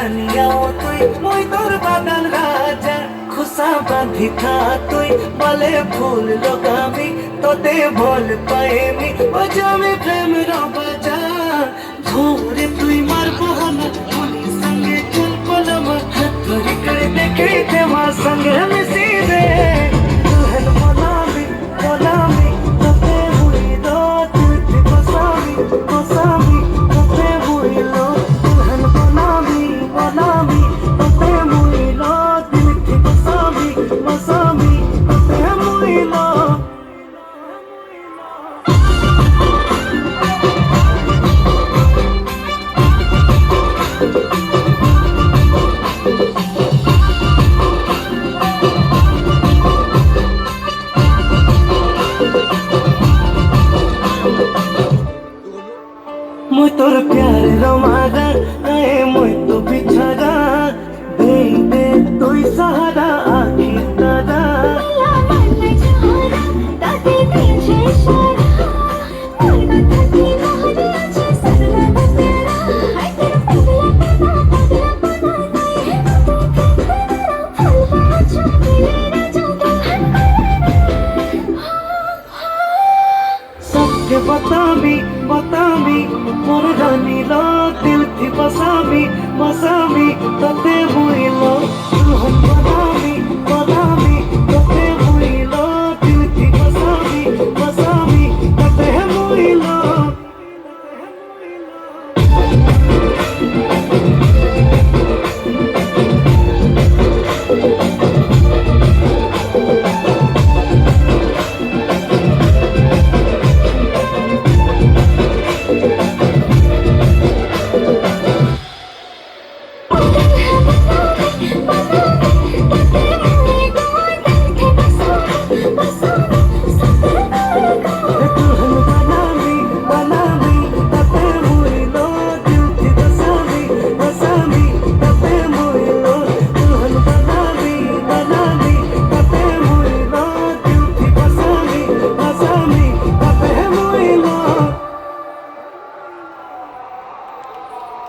বাগানিয়াও তুই মই তোর বাগান রাজা খুশা বাঁধি থা তুই বলে ফুল লগামি তোতে ভুল পাইমি বাজামি প্রেম বাজা ধরে তুই মার বহানা উনি সঙ্গে চল পলমা হাত ধরি করে দেখে দেওয়া সঙ্গে মিশি রে দুल्हन बनामी তোতে বুইলো তুই বসামি বসামি তোতে বুইলো দুल्हन बनामी তোতে বুইলো দিল কি বসামি বসামি তোতে বুইলো মই তোর প্যার রমারা আয়ে মই তো বিছারা দে দে তুই সাহারা আখি তারা सबके बतामी मोर रानी लो दिल थी बसामी बसामी